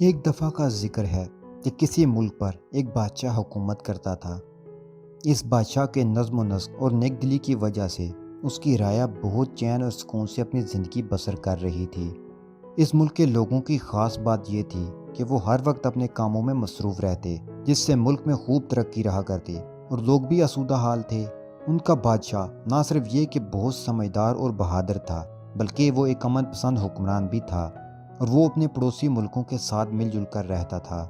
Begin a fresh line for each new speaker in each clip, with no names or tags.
ایک دفعہ کا ذکر ہے کہ کسی ملک پر ایک بادشاہ حکومت کرتا تھا۔ اس بادشاہ کے نظم و نسق اور نیک دلی کی وجہ سے اس کی رعایا بہت چین اور سکون سے اپنی زندگی بسر کر رہی تھی۔ اس ملک کے لوگوں کی خاص بات یہ تھی کہ وہ ہر وقت اپنے کاموں میں مصروف رہتے، جس سے ملک میں خوب ترقی رہا کرتی اور لوگ بھی آسودہ حال تھے۔ ان کا بادشاہ نہ صرف یہ کہ بہت سمجھدار اور بہادر تھا، بلکہ وہ ایک امن پسند حکمران بھی تھا، اور وہ اپنے پڑوسی ملکوں کے ساتھ مل جل کر رہتا تھا۔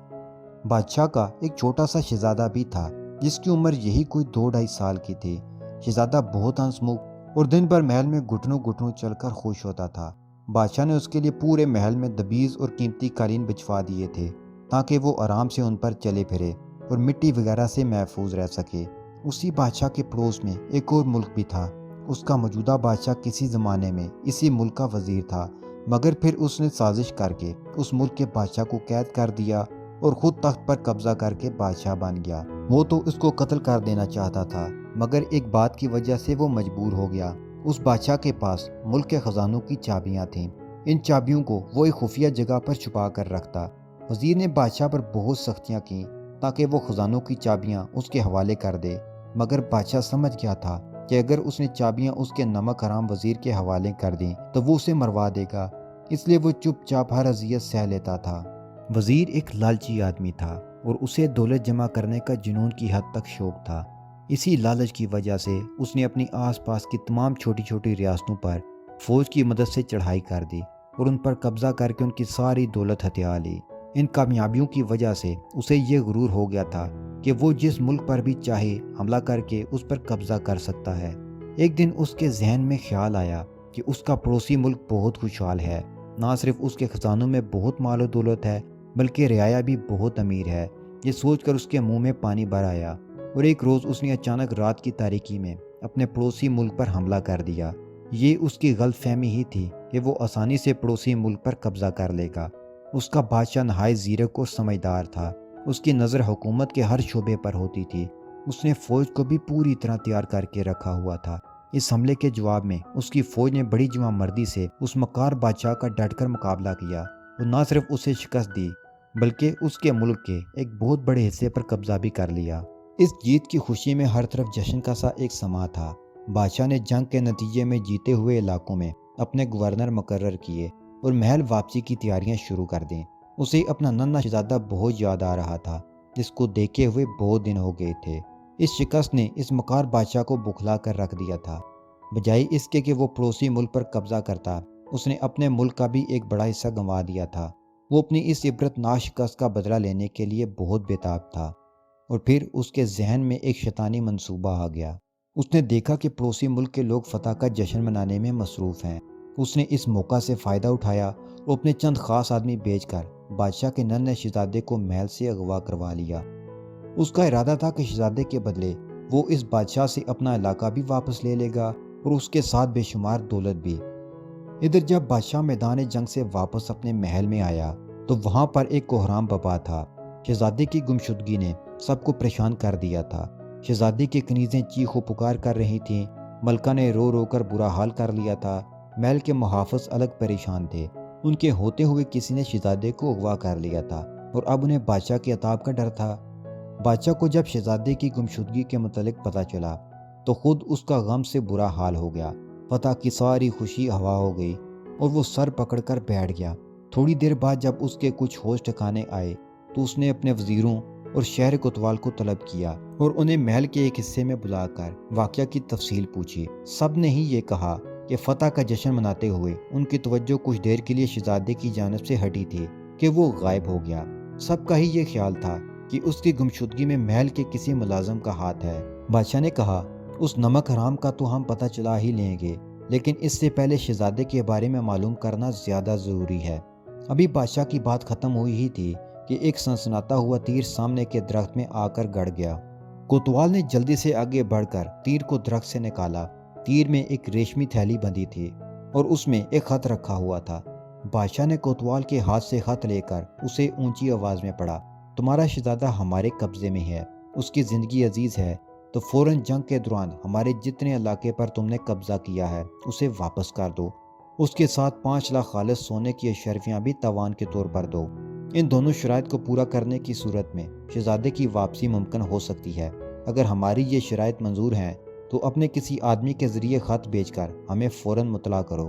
بادشاہ کا ایک چھوٹا سا شہزادہ بھی تھا جس کی عمر یہی کوئی 2-2.5 سال کی تھی۔ شہزادہ بہت ہنسمکھ اور دن بھر محل میں گھٹنوں گھٹنوں چل کر خوش ہوتا تھا۔ بادشاہ نے اس کے لیے پورے محل میں دبیز اور قیمتی قالین بچھوا دیے تھے تاکہ وہ آرام سے ان پر چلے پھرے اور مٹی وغیرہ سے محفوظ رہ سکے۔ اسی بادشاہ کے پڑوس میں ایک اور ملک بھی تھا۔ اس کا موجودہ بادشاہ کسی زمانے میں اسی ملک کا وزیر تھا، مگر پھر اس نے سازش کر کے اس ملک کے بادشاہ کو قید کر دیا اور خود تخت پر قبضہ کر کے بادشاہ بن گیا۔ وہ تو اس کو قتل کر دینا چاہتا تھا، مگر ایک بات کی وجہ سے وہ مجبور ہو گیا۔ اس بادشاہ کے پاس ملک کے خزانوں کی چابیاں تھیں۔ ان چابیوں کو وہ ایک خفیہ جگہ پر چھپا کر رکھتا۔ وزیر نے بادشاہ پر بہت سختیاں کی تاکہ وہ خزانوں کی چابیاں اس کے حوالے کر دے، مگر بادشاہ سمجھ گیا تھا کہ اگر اس نے چابیاں اس کے نمک حرام وزیر کے حوالے کر دیں تو وہ اسے مروا دے گا، اس لیے وہ چپ چاپ ہر اذیت سہ لیتا تھا۔ وزیر ایک لالچی آدمی تھا اور اسے دولت جمع کرنے کا جنون کی حد تک شوق تھا۔ اسی لالچ کی وجہ سے اس نے اپنی آس پاس کی تمام چھوٹی چھوٹی ریاستوں پر فوج کی مدد سے چڑھائی کر دی اور ان پر قبضہ کر کے ان کی ساری دولت ہتھیا لی۔ ان کامیابیوں کی وجہ سے اسے یہ غرور ہو گیا تھا کہ وہ جس ملک پر بھی چاہے حملہ کر کے اس پر قبضہ کر سکتا ہے۔ ایک دن اس کے ذہن میں خیال آیا کہ اس کا پڑوسی ملک بہت خوشحال ہے، نہ صرف اس کے خزانوں میں بہت مال و دولت ہے بلکہ رعایا بھی بہت امیر ہے۔ یہ سوچ کر اس کے منہ میں پانی بھر آیا اور ایک روز اس نے اچانک رات کی تاریکی میں اپنے پڑوسی ملک پر حملہ کر دیا۔ یہ اس کی غلط فہمی ہی تھی کہ وہ آسانی سے پڑوسی ملک پر قبضہ کر لے گا۔ اس کا بادشاہ نہایت زیرک اور سمجھدار تھا۔ اس کی نظر حکومت کے ہر شعبے پر ہوتی تھی۔ اس نے فوج کو بھی پوری طرح تیار کر کے رکھا ہوا تھا۔ اس حملے کے جواب میں اس کی فوج نے بڑی جواں مردی سے اس مکار بادشاہ کا ڈٹ کر مقابلہ کیا اور نہ صرف اسے شکست دی بلکہ اس کے ملک کے ایک بہت بڑے حصے پر قبضہ بھی کر لیا۔ اس جیت کی خوشی میں ہر طرف جشن کا سا ایک سما تھا۔ بادشاہ نے جنگ کے نتیجے میں جیتے ہوئے علاقوں میں اپنے گورنر مقرر کیے اور محل واپسی کی تیاریاں شروع کر دیں۔ اسے اپنا ننھا شہزادہ بہت یاد آ رہا تھا جس کو دیکھے ہوئے بہت دن ہو گئے تھے۔ اس شکست نے اس مکار بادشاہ کو بکھلا کر رکھ دیا تھا۔ بجائے اس کے کہ وہ پڑوسی ملک پر قبضہ کرتا، اس نے اپنے ملک کا بھی ایک بڑا حصہ گنوا دیا تھا۔ وہ اپنی اس عبرت ناک شکست کا بدلہ لینے کے لیے بہت بےتاب تھا، اور پھر اس کے ذہن میں ایک شیطانی منصوبہ آ گیا۔ اس نے دیکھا کہ پڑوسی ملک کے لوگ فتح کا جشن منانے میں مصروف ہیں۔ اس نے اس موقع سے فائدہ اٹھایا اور اپنے چند خاص آدمی بھیج کر بادشاہ کے ننھے شہزادے کو محل سے اغوا کروا لیا۔ اس کا ارادہ تھا کہ شہزادے کے بدلے وہ اس بادشاہ سے اپنا علاقہ بھی واپس لے لے گا اور اس کے ساتھ بے شمار دولت بھی۔ ادھر جب بادشاہ میدان جنگ سے واپس اپنے محل میں آیا تو وہاں پر ایک کوہرام بپا تھا۔ شہزادے کی گمشدگی نے سب کو پریشان کر دیا تھا۔ شہزادے کی کنیزیں چیخ و پکار کر رہی تھیں، ملکہ نے رو رو کر برا حال کر لیا تھا، محل کے محافظ الگ پریشان تھے۔ ان کے ہوتے ہوئے کسی نے شہزادے کو اغوا کر لیا تھا اور اب انہیں بادشاہ کے عتاب کا ڈر تھا۔ بادشاہ کو جب شہزادے کی گمشدگی کے متعلق پتہ چلا تو خود اس کا غم سے برا حال ہو گیا۔ فتح کی ساری خوشی ہوا ہو گئی اور وہ سر پکڑ کر بیٹھ گیا۔ تھوڑی دیر بعد جب اس کے کچھ ہوش ٹھکانے آئے تو اس نے اپنے وزیروں اور شہر کوتوال کو طلب کیا اور انہیں محل کے ایک حصے میں بلا کر واقعہ کی تفصیل پوچھی۔ سب نے ہی یہ کہا کہ فتح کا جشن مناتے ہوئے ان کی توجہ کچھ دیر کے لیے شہزادے کی جانب سے ہٹی تھی کہ وہ غائب ہو گیا۔ سب کا ہی یہ خیال تھا کہ اس کی گمشدگی میں محل کے کسی ملازم کا ہاتھ ہے۔ بادشاہ نے کہا، اس نمک حرام کا تو ہم پتہ چلا ہی لیں گے، لیکن اس سے پہلے شہزادے کے بارے میں معلوم کرنا زیادہ ضروری ہے۔ ابھی بادشاہ کی بات ختم ہوئی ہی تھی کہ ایک سنسناتا ہوا تیر سامنے کے درخت میں آ کر گڑ گیا۔ کوتوال نے جلدی سے آگے بڑھ کر تیر کو درخت سے نکالا۔ تیر میں ایک ریشمی تھیلی بندھی تھی اور اس میں ایک خط رکھا ہوا تھا۔ بادشاہ نے کوتوال کے ہاتھ سے خط لے کر اسے اونچی آواز میں پڑھا، تمہارا شہزادہ ہمارے قبضے میں ہے، اس کی زندگی عزیز ہے، تو فوراً جنگ کے دوران ہمارے جتنے علاقے پر تم نے قبضہ کیا ہے اسے واپس کر دو۔ اس کے ساتھ 5 لاکھ خالص سونے کی اشرفیاں بھی تاوان کے طور پر دو۔ ان دونوں شرائط کو پورا کرنے کی صورت میں شہزادے کی واپسی ممکن ہو سکتی ہے۔ اگر ہماری یہ شرائط منظور ہیں تو اپنے کسی آدمی کے ذریعے خط بھیج کر ہمیں فوراً مطلع کرو۔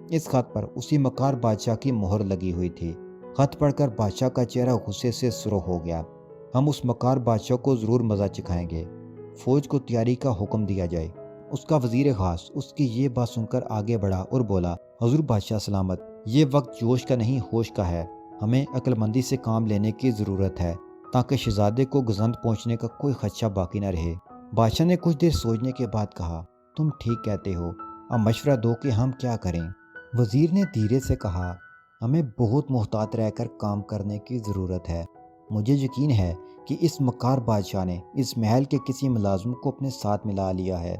اس خط پر اسی مکار بادشاہ کی مہر لگی ہوئی تھی۔ خط پڑھ کر بادشاہ کا چہرہ غصے سے سرخ ہو گیا۔ ہم اس مکار بادشاہ کو ضرور مزہ چکھائیں گے۔ فوج کو تیاری کا حکم دیا جائے۔ اس کا وزیر خاص اس کی یہ بات سن کر آگے بڑھا اور بولا، حضور بادشاہ سلامت، یہ وقت جوش کا نہیں ہوش کا ہے۔ ہمیں عقل مندی سے کام لینے کی ضرورت ہے تاکہ شہزادے کو گزند پہنچنے کا کوئی خدشہ باقی نہ رہے۔ بادشاہ نے کچھ دیر سوچنے کے بعد کہا، تم ٹھیک کہتے ہو، اب مشورہ دو کہ ہم کیا کریں۔ وزیر نے دھیرے سے کہا، ہمیں بہت محتاط رہ کر کام کرنے کی ضرورت ہے۔ مجھے یقین ہے کہ اس مکار بادشاہ نے اس محل کے کسی ملازم کو اپنے ساتھ ملا لیا ہے۔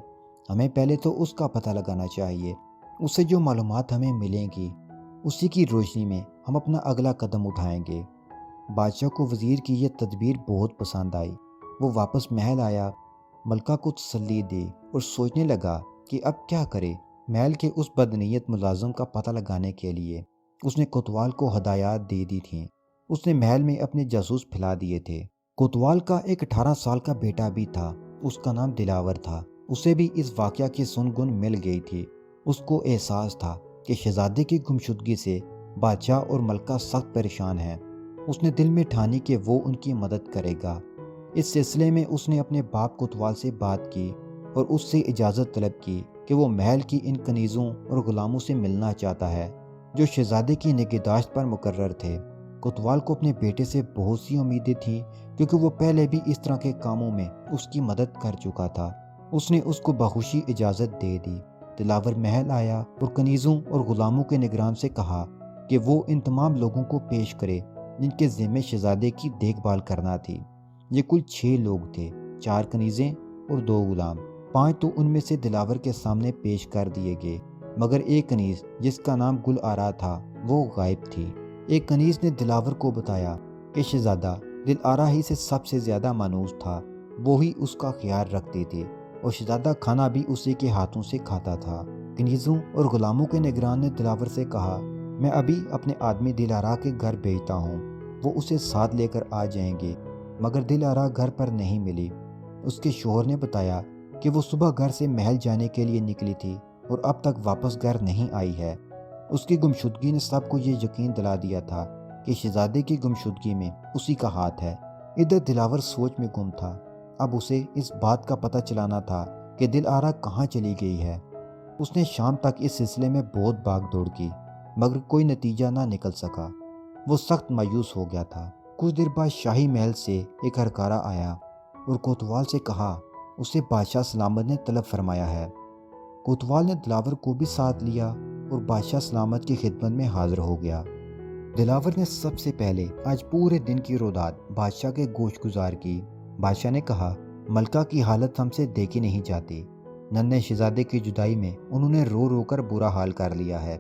ہمیں پہلے تو اس کا پتہ لگانا چاہیے۔ اس سے جو معلومات ہمیں ملیں گی اسی کی روشنی میں ہم اپنا اگلا قدم اٹھائیں گے۔ بادشاہ کو وزیر کی یہ تدبیر بہت پسند آئی۔ وہ واپس محل آیا، ملکہ کو تسلی دی اور سوچنے لگا کہ اب کیا کرے۔ محل کے اس بدنیت ملازم کا پتہ لگانے کے لیے اس نے کوتوال کو ہدایات دے دی تھیں۔ اس نے محل میں اپنے جاسوس پھیلا دیے تھے۔ کوتوال کا ایک 18 سال کا بیٹا بھی تھا، اس کا نام دلاور تھا۔ اسے بھی اس واقعہ کی سن گن مل گئی تھی۔ اس کو احساس تھا کہ شہزادے کی گمشدگی سے بادشاہ اور ملکہ سخت پریشان ہیں۔ اس نے دل میں ٹھانی کہ وہ ان کی مدد کرے گا۔ اس سلسلے میں اس نے اپنے باپ کوتوال سے بات کی اور اس سے اجازت طلب کی کہ وہ محل کی ان کنیزوں اور غلاموں سے ملنا چاہتا ہے جو شہزادے کی نگہداشت پر مقرر تھے۔ کوتوال کو اپنے بیٹے سے بہت سی امیدیں تھیں کیونکہ وہ پہلے بھی اس طرح کے کاموں میں اس کی مدد کر چکا تھا۔ اس نے اس کو بخوشی اجازت دے دی۔ دلاور محل آیا اور کنیزوں اور غلاموں کے نگران سے کہا کہ وہ ان تمام لوگوں کو پیش کرے جن کے ذمے شہزادے کی دیکھ بھال کرنا تھی۔ یہ کل 6 لوگ تھے، 4 کنیزیں اور 2 غلام۔ 5 تو ان میں سے دلاور کے سامنے پیش کر دیے گئے، مگر ایک کنیز جس کا نام گل آرا تھا وہ غائب تھی۔ ایک کنیز نے دلاور کو بتایا کہ شہزادہ دل آرا ہی سے سب سے زیادہ مانوس تھا، وہی اس کا خیال رکھتے تھے اور شہزادہ کھانا بھی اسی کے ہاتھوں سے کھاتا تھا۔ کنیزوں اور غلاموں کے نگران نے دلاور سے کہا، میں ابھی اپنے آدمی دل آرا کے گھر بھیجتا ہوں، وہ اسے ساتھ لے کر آ جائیں گے۔ مگر دل آرا گھر پر نہیں ملی۔ اس کے شوہر نے بتایا کہ وہ صبح گھر سے محل جانے کے لیے نکلی تھی اور اب تک واپس گھر نہیں آئی ہے۔ اس کی گمشدگی نے سب کو یہ یقین دلا دیا تھا کہ شہزادے کی گمشدگی میں اسی کا ہاتھ ہے۔ ادھر دلاور سوچ میں گم تھا۔ اب اسے اس بات کا پتہ چلانا تھا کہ دل آرا کہاں چلی گئی ہے۔ اس نے شام تک اس سلسلے میں بہت بھاگ دوڑ کی مگر کوئی نتیجہ نہ نکل سکا۔ وہ سخت مایوس ہو گیا تھا۔ کچھ دیر بعد شاہی محل سے ایک ہرکارا آیا اور کوتوال سے کہا اسے بادشاہ سلامت نے طلب فرمایا ہے۔ کوتوال نے دلاور کو بھی ساتھ لیا اور بادشاہ سلامت کی خدمت میں حاضر ہو گیا۔ دلاور نے سب سے پہلے آج پورے دن کی رودات بادشاہ کے گوش گزار کی۔ بادشاہ نے کہا، ملکہ کی حالت ہم سے دیکھی نہیں جاتی۔ ننھے شہزادے کی جدائی میں انہوں نے رو رو کر برا حال کر لیا ہے۔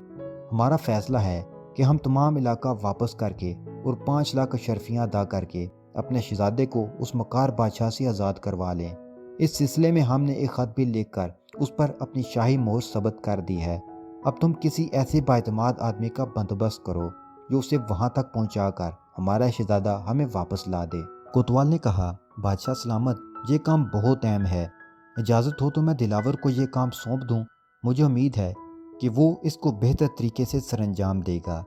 ہمارا فیصلہ ہے کہ ہم تمام علاقہ واپس کر کے اور 5 لاکھ اشرفیاں ادا کر کے اپنے شہزادے کو اس مکار بادشاہ سے آزاد کروا لیں۔ اس سلسلے میں ہم نے ایک خط بھی لکھ کر اس پر اپنی شاہی مہر ثبت کر دی ہے۔ اب تم کسی ایسے بااعتماد آدمی کا بندوبست کرو جو اسے وہاں تک پہنچا کر ہمارا شہزادہ ہمیں واپس لا دے۔ کوتوال نے کہا، بادشاہ سلامت، یہ کام بہت اہم ہے۔ اجازت ہو تو میں دلاور کو یہ کام سونپ دوں۔ مجھے امید ہے کہ وہ اس کو بہتر طریقے سے سر انجام دے گا۔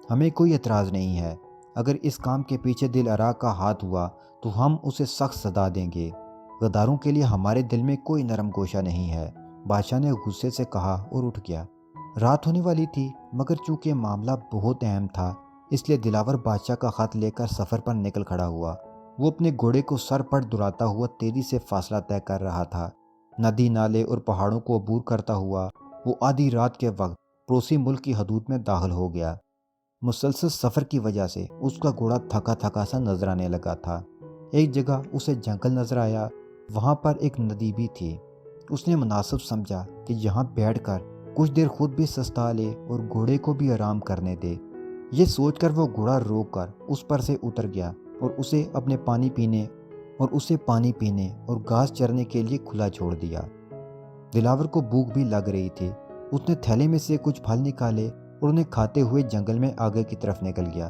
ہمیں کوئی اعتراض نہیں ہے۔ اگر اس کام کے پیچھے دل آرا کا ہاتھ ہوا تو ہم اسے سخت سزا دیں گے۔ غداروں کے لیے ہمارے دل میں کوئی نرم گوشہ نہیں ہے۔ بادشاہ نے غصے سے کہا اور اٹھ گیا۔ رات ہونے والی تھی مگر چونکہ معاملہ بہت اہم تھا اس لیے دلاور بادشاہ کا خط لے کر سفر پر نکل کھڑا ہوا۔ وہ اپنے گھوڑے کو سر پر دلاتا ہوا تیزی سے فاصلہ طے کر رہا تھا۔ ندی نالے اور پہاڑوں کو عبور کرتا ہوا وہ آدھی رات کے وقت پڑوسی ملک کی حدود میں داخل ہو گیا۔ مسلسل سفر کی وجہ سے اس کا گھوڑا تھکا تھکا سا نظر آنے لگا تھا۔ ایک جگہ اسے جنگل نظر آیا، وہاں پر ایک ندی بھی تھی۔ اس نے مناسب سمجھا کہ یہاں بیٹھ کر کچھ دیر خود بھی سستا لے اور گھوڑے کو بھی آرام کرنے دے۔ یہ سوچ کر وہ گھوڑا روک کر اس پر سے اتر گیا اور اسے پانی پینے اور گھاس چرنے کے لیے کھلا چھوڑ دیا۔ دلاور کو بھوک بھی لگ رہی تھی۔ اس نے تھیلے میں سے کچھ پھل نکالے اور انہیں کھاتے ہوئے جنگل میں آگے کی طرف نکل گیا۔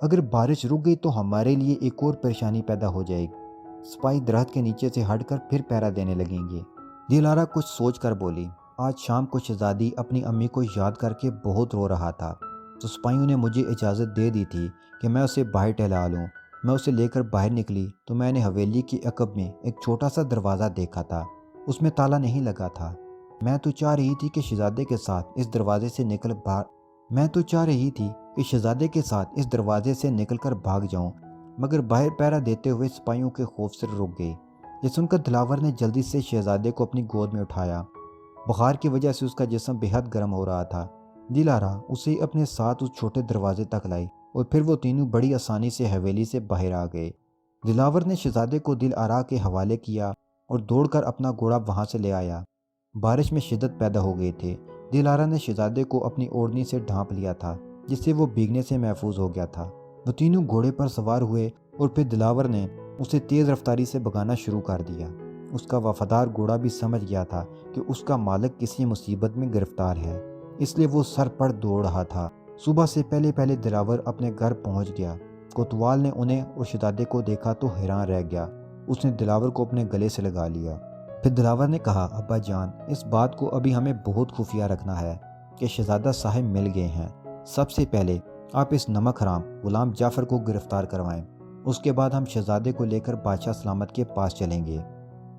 اگر بارش رک گئی تو ہمارے لیے ایک اور پریشانی پیدا ہو جائے گی۔ سپاہی درخت کے نیچے سے ہٹ کر پھر پہرا دینے لگیں گے۔ دلارا کچھ سوچ کر بولی۔ آج شام کو شہزادی اپنی امی کو یاد کر کے بہت رو رہا تھا، تو سپاہیوں نے مجھے اجازت دے دی تھی کہ میں اسے باہر ٹہلا لوں۔ میں اسے لے کر باہر نکلی تو میں نے حویلی کے عقب میں ایک چھوٹا سا دروازہ دیکھا تھا، اس میں تالا نہیں لگا تھا۔ میں تو چاہ رہی تھی کہ شہزادے کے ساتھ اس دروازے سے نکل کر بھاگ جاؤں، مگر باہر پہرا دیتے ہوئے سپاہیوں کے خوف سے رک گئی۔ یہ سن کر دلاور نے جلدی سے شہزادے کو اپنی گود میں اٹھایا۔ بخار کی وجہ سے اس کا جسم بے حد گرم ہو رہا تھا۔ دلارا اسے اپنے ساتھ اس چھوٹے دروازے تک لائی اور پھر وہ تینوں بڑی آسانی سے حویلی سے باہر آ گئے۔ دلاور نے شہزادے کو دلارا کے حوالے کیا اور دوڑ کر اپنا گھوڑا وہاں سے لے آیا۔ بارش میں شدت پیدا ہو گئی تھی۔ دلارا نے شہزادے کو اپنی اوڑھنی سے ڈھانپ لیا تھا، جس سے وہ بھیگنے سے محفوظ ہو گیا تھا۔ وہ تینوں گھوڑے پر سوار ہوئے اور پھر دلاور نے اسے تیز رفتاری سے بھگانا شروع کر دیا۔ اس کا وفادار گھوڑا بھی سمجھ گیا تھا کہ اس کا مالک کسی مصیبت میں گرفتار ہے، اس لیے وہ سر پڑ دوڑ رہا تھا۔ صبح سے پہلے دلاور اپنے گھر پہنچ گیا۔ کوتوال نے انہیں اور شہزادے کو دیکھا تو حیران رہ گیا۔ اس نے دلاور کو اپنے گلے سے لگا لیا۔ پھر دلاور نے کہا، ابا جان، اس بات کو ابھی ہمیں بہت خفیہ رکھنا ہے کہ شہزادہ صاحب مل گئے ہیں۔ سب سے پہلے آپ اس نمک حرام غلام جعفر کو گرفتار کروائیں، اس کے بعد ہم شہزادے کو لے کر بادشاہ سلامت کے پاس چلیں گے۔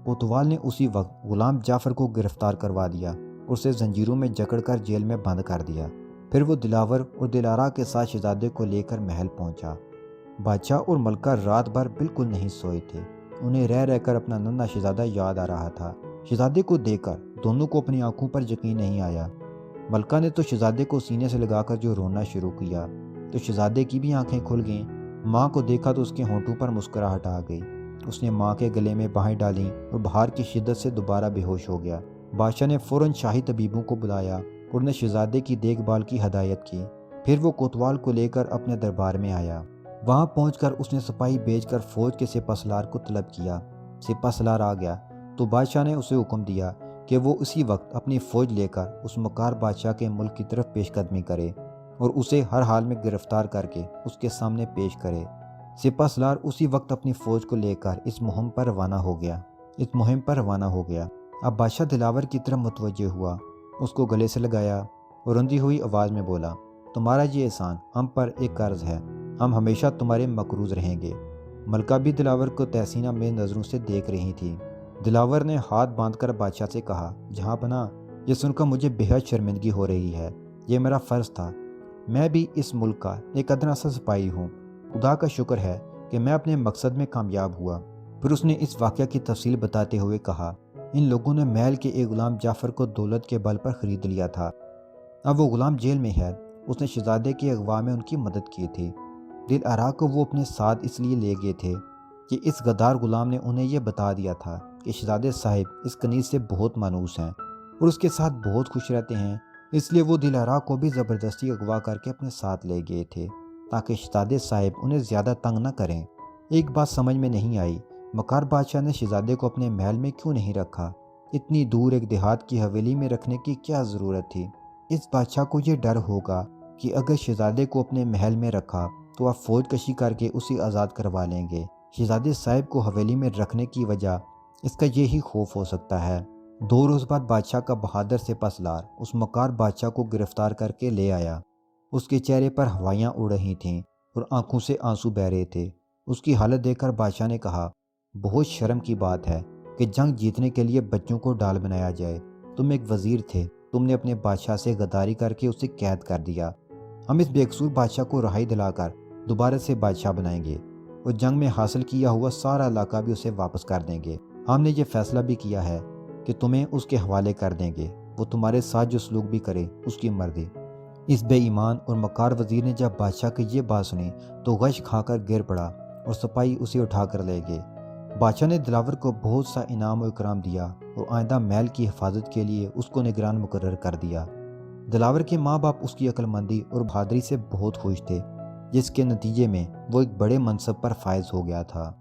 کوتوال نے اسی وقت غلام جعفر کو گرفتار کروا دیا اور اسے زنجیروں میں جکڑ کر جیل میں بند کر دیا۔ پھر وہ دلاور اور دلارا کے ساتھ شہزادے کو لے کر محل پہنچا۔ بادشاہ اور ملکہ رات بھر بالکل نہیں سوئے تھے۔ انہیں رہ کر اپنا ننھا شہزادہ یاد آ رہا تھا۔ شہزادے کو دیکھ کر دونوں کو اپنی آنکھوں پر یقین نہیں آیا۔ ملکہ نے تو شہزادے کو سینے سے لگا کر جو رونا شروع کیا تو شہزادے کی بھی آنکھیں کھل گئیں۔ ماں کو دیکھا تو اس کے ہونٹوں پر مسکراہٹ آ گئی۔ اس نے ماں کے گلے میں باہیں ڈالیں اور بہار کی شدت سے دوبارہ بے ہوش ہو گیا۔ بادشاہ نے فوراً شاہی طبیبوں کو بلایا اور انہیں شہزادے کی دیکھ بھال کی ہدایت کی۔ پھر وہ کوتوال کو لے کر اپنے دربار میں آیا۔ وہاں پہنچ کر اس نے سپاہی بھیج کر فوج کے سپہ سالار کو طلب کیا۔ سپہ سالار آ گیا تو بادشاہ نے اسے حکم دیا کہ وہ اسی وقت اپنی فوج لے کر اس مکار بادشاہ کے ملک کی طرف پیش قدمی کرے اور اسے ہر حال میں گرفتار کر کے اس کے سامنے پیش کرے۔ سپہ سالار اسی وقت اپنی فوج کو لے کر اس مہم پر روانہ ہو گیا۔ اب بادشاہ دلاور کی طرف متوجہ ہوا، اس کو گلے سے لگایا اور رندی ہوئی آواز میں بولا، تمہارا یہ احسان ہم پر ایک قرض ہے، ہم ہمیشہ تمہارے مقروض رہیں گے۔ ملکہ بھی دلاور کو تحسینہ میں نظروں سے دیکھ رہی تھی۔ دلاور نے ہاتھ باندھ کر بادشاہ سے کہا، جہاں پناہ، یہ سن کر مجھے بے حد شرمندگی ہو رہی ہے۔ یہ میرا فرض تھا۔ میں بھی اس ملک کا ایک ادنا سا سپاہی ہوں۔ خدا کا شکر ہے کہ میں اپنے مقصد میں کامیاب ہوا۔ پھر اس نے اس واقعہ کی تفصیل بتاتے ہوئے کہا، ان لوگوں نے محل کے ایک غلام جعفر کو دولت کے بل پر خرید لیا تھا۔ اب وہ غلام جیل میں ہے۔ اس نے شہزادے کے اغوا میں ان کی مدد کی تھی۔ دلارا کو وہ اپنے ساتھ اس لیے لے گئے تھے کہ اس غدار غلام نے انہیں یہ بتا دیا تھا کہ شہزادے صاحب اس کنیز سے بہت مانوس ہیں اور اس کے ساتھ بہت خوش رہتے ہیں، اس لیے وہ دلارا کو بھی زبردستی اغوا کر کے اپنے ساتھ لے گئے تھے تاکہ شہزادے صاحب انہیں زیادہ تنگ نہ کریں۔ ایک بات سمجھ میں نہیں آئی، مکار بادشاہ نے شہزادے کو اپنے محل میں کیوں نہیں رکھا؟ اتنی دور ایک دیہات کی حویلی میں رکھنے کی کیا ضرورت تھی؟ اس بادشاہ کو یہ ڈر ہوگا کہ اگر شہزادے کو اپنے محل میں رکھا تو آپ فوج کشی کر کے اسے آزاد کروا لیں گے۔ شہزادے صاحب کو حویلی میں رکھنے کی وجہ اس کا یہی خوف ہو سکتا ہے۔ 2 روز بعد بادشاہ کا بہادر سپہ سالار اس مکار بادشاہ کو گرفتار کر کے لے آیا۔ اس کے چہرے پر ہوائیاں اڑ رہی تھیں اور آنکھوں سے آنسو بہہ رہے تھے۔ اس کی حالت دیکھ کر بادشاہ نے کہا، بہت شرم کی بات ہے کہ جنگ جیتنے کے لیے بچوں کو ڈال بنایا جائے۔ تم ایک وزیر تھے، تم نے اپنے بادشاہ سے غداری کر کے اسے قید کر دیا۔ ہم اس بے قصور بادشاہ کو رہائی دلا کر دوبارہ سے بادشاہ بنائیں گے اور جنگ میں حاصل کیا ہوا سارا علاقہ بھی اسے واپس کر دیں گے۔ ہم نے یہ فیصلہ بھی کیا ہے کہ تمہیں اس کے حوالے کر دیں گے، وہ تمہارے ساتھ جو سلوک بھی کرے اس کی مرضی۔ اس بے ایمان اور مکار وزیر نے جب بادشاہ کی یہ بات سنی تو غش کھا کر گر پڑا اور سپاہی اسے اٹھا کر لے گئے۔ بادشاہ نے دلاور کو بہت سا انعام و اکرام دیا اور آئندہ محل کی حفاظت کے لیے اس کو نگران مقرر کر دیا۔ دلاور کے ماں باپ اس کی عقل مندی اور بہادری سے بہت خوش تھے، جس کے نتیجے میں وہ ایک بڑے منصب پر فائز ہو گیا تھا۔